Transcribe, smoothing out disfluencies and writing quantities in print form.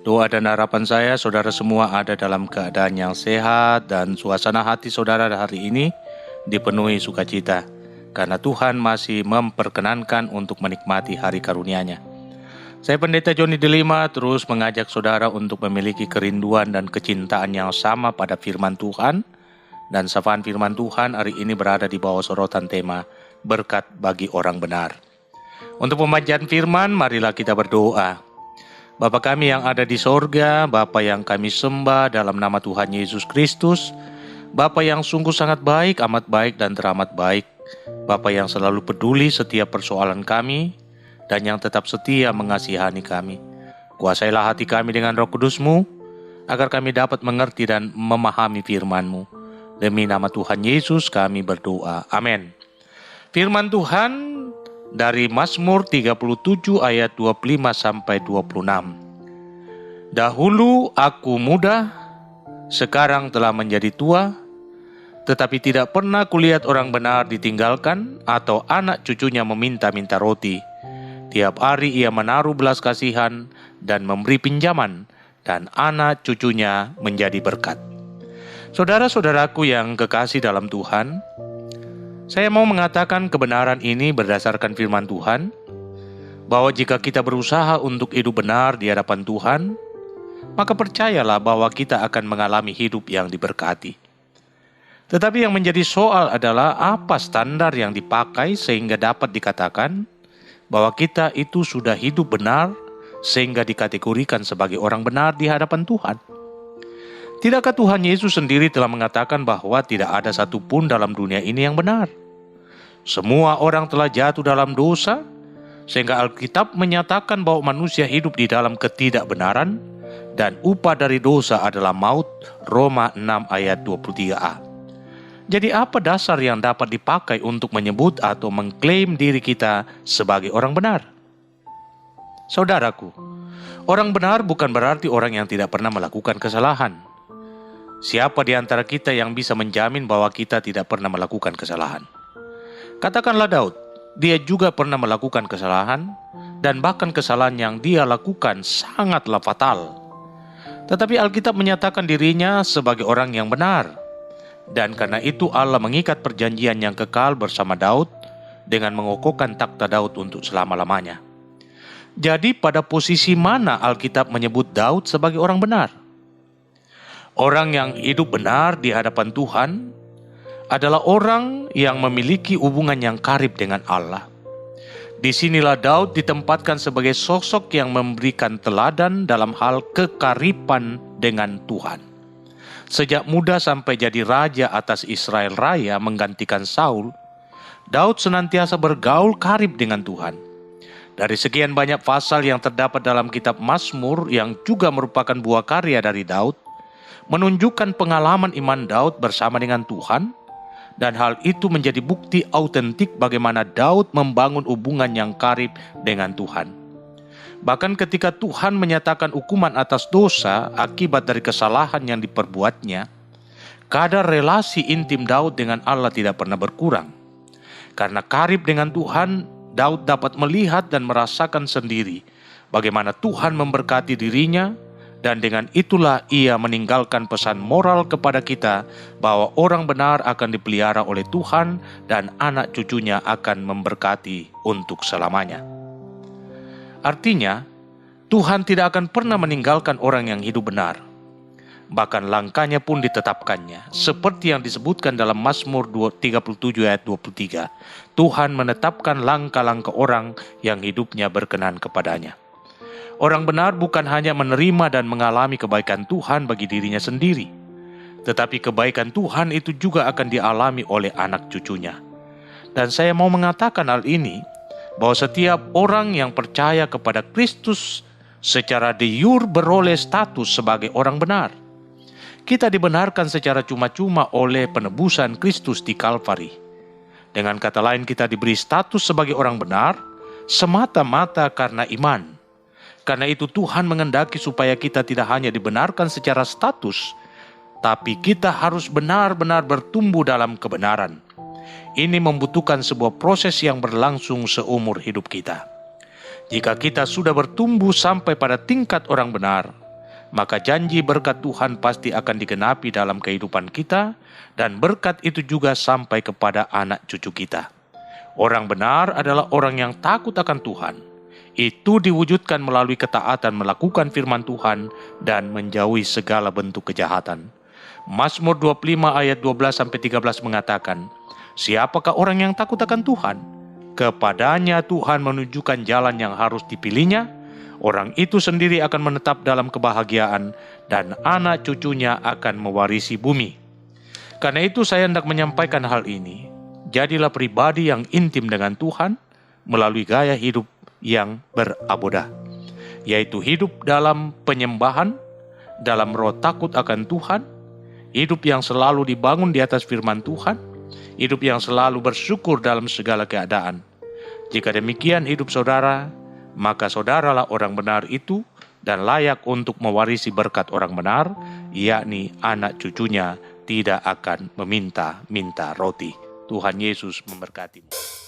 Doa dan harapan saya, saudara semua ada dalam keadaan yang sehat dan suasana hati saudara hari ini dipenuhi sukacita, karena Tuhan masih memperkenankan untuk menikmati hari karunia-Nya. Saya Pendeta Joni Delima terus mengajak saudara untuk memiliki kerinduan dan kecintaan yang sama pada firman Tuhan, dan sapaan firman Tuhan hari ini berada di bawah sorotan tema berkat bagi orang benar. Untuk pembacaan firman, marilah kita berdoa. Bapa kami yang ada di sorga, Bapa yang kami sembah dalam nama Tuhan Yesus Kristus, Bapa yang sungguh sangat baik, amat baik dan teramat baik, Bapa yang selalu peduli setiap persoalan kami, dan yang tetap setia mengasihani kami. Kuasailah hati kami dengan Roh Kudus-Mu, agar kami dapat mengerti dan memahami firman-Mu. Demi nama Tuhan Yesus kami berdoa. Amin. Firman Tuhan dari Mazmur 37 ayat 25 sampai 26. Dahulu aku muda, sekarang telah menjadi tua, tetapi tidak pernah kulihat orang benar ditinggalkan atau anak cucunya meminta-minta roti. Tiap hari ia menaruh belas kasihan dan memberi pinjaman, dan anak cucunya menjadi berkat. Saudara-saudaraku yang kekasih dalam Tuhan, saya mau mengatakan kebenaran ini berdasarkan firman Tuhan, bahwa jika kita berusaha untuk hidup benar di hadapan Tuhan, maka percayalah bahwa kita akan mengalami hidup yang diberkati. Tetapi yang menjadi soal adalah apa standar yang dipakai sehingga dapat dikatakan bahwa kita itu sudah hidup benar sehingga dikategorikan sebagai orang benar di hadapan Tuhan. Tidakkah Tuhan Yesus sendiri telah mengatakan bahwa tidak ada satupun dalam dunia ini yang benar? Semua orang telah jatuh dalam dosa, sehingga Alkitab menyatakan bahwa manusia hidup di dalam ketidakbenaran, dan upah dari dosa adalah maut, Roma 6 ayat 23a. Jadi apa dasar yang dapat dipakai untuk menyebut atau mengklaim diri kita sebagai orang benar? Saudaraku, orang benar bukan berarti orang yang tidak pernah melakukan kesalahan. Siapa di antara kita yang bisa menjamin bahwa kita tidak pernah melakukan kesalahan? Katakanlah Daud, dia juga pernah melakukan kesalahan, dan bahkan kesalahan yang dia lakukan sangatlah fatal. Tetapi Alkitab menyatakan dirinya sebagai orang yang benar, dan karena itu Allah mengikat perjanjian yang kekal bersama Daud dengan mengokohkan takhta Daud untuk selama-lamanya. Jadi pada posisi mana Alkitab menyebut Daud sebagai orang benar? Orang yang hidup benar di hadapan Tuhan adalah orang yang memiliki hubungan yang karib dengan Allah. Disinilah Daud ditempatkan sebagai sosok yang memberikan teladan dalam hal kekariban dengan Tuhan. Sejak muda sampai jadi raja atas Israel Raya menggantikan Saul, Daud senantiasa bergaul karib dengan Tuhan. Dari sekian banyak pasal yang terdapat dalam kitab Mazmur yang juga merupakan buah karya dari Daud, menunjukkan pengalaman iman Daud bersama dengan Tuhan, dan hal itu menjadi bukti autentik bagaimana Daud membangun hubungan yang karib dengan Tuhan. Bahkan ketika Tuhan menyatakan hukuman atas dosa akibat dari kesalahan yang diperbuatnya, kadar relasi intim Daud dengan Allah tidak pernah berkurang. Karena karib dengan Tuhan, Daud dapat melihat dan merasakan sendiri bagaimana Tuhan memberkati dirinya, dan dengan itulah ia meninggalkan pesan moral kepada kita bahwa orang benar akan dipelihara oleh Tuhan dan anak cucunya akan memberkati untuk selamanya. Artinya, Tuhan tidak akan pernah meninggalkan orang yang hidup benar. Bahkan langkahnya pun ditetapkannya. Seperti yang disebutkan dalam Mazmur 37 ayat 23. Tuhan menetapkan langkah-langkah orang yang hidupnya berkenan kepadanya. Orang benar bukan hanya menerima dan mengalami kebaikan Tuhan bagi dirinya sendiri, tetapi kebaikan Tuhan itu juga akan dialami oleh anak cucunya. Dan saya mau mengatakan hal ini, bahwa setiap orang yang percaya kepada Kristus secara de jure beroleh status sebagai orang benar. Kita dibenarkan secara cuma-cuma oleh penebusan Kristus di Kalvari. Dengan kata lain, kita diberi status sebagai orang benar semata-mata karena iman. Karena itu Tuhan mengendaki supaya kita tidak hanya dibenarkan secara status, tapi kita harus benar-benar bertumbuh dalam kebenaran. Ini membutuhkan sebuah proses yang berlangsung seumur hidup kita. Jika kita sudah bertumbuh sampai pada tingkat orang benar, maka janji berkat Tuhan pasti akan digenapi dalam kehidupan kita, dan berkat itu juga sampai kepada anak cucu kita. Orang benar adalah orang yang takut akan Tuhan. Itu diwujudkan melalui ketaatan melakukan firman Tuhan dan menjauhi segala bentuk kejahatan. Mazmur 25 ayat 12-13 mengatakan, siapakah orang yang takut akan Tuhan? Kepadanya Tuhan menunjukkan jalan yang harus dipilihnya. Orang itu sendiri akan menetap dalam kebahagiaan, dan anak cucunya akan mewarisi bumi. Karena itu saya hendak menyampaikan hal ini. Jadilah pribadi yang intim dengan Tuhan melalui gaya hidup yang berabodah, yaitu hidup dalam penyembahan, dalam roh takut akan Tuhan, hidup yang selalu dibangun di atas firman Tuhan, hidup yang selalu bersyukur dalam segala keadaan. Jika demikian hidup saudara, maka saudaralah orang benar itu dan layak untuk mewarisi berkat orang benar, yakni anak cucunya tidak akan meminta-minta roti. Tuhan Yesus memberkatimu.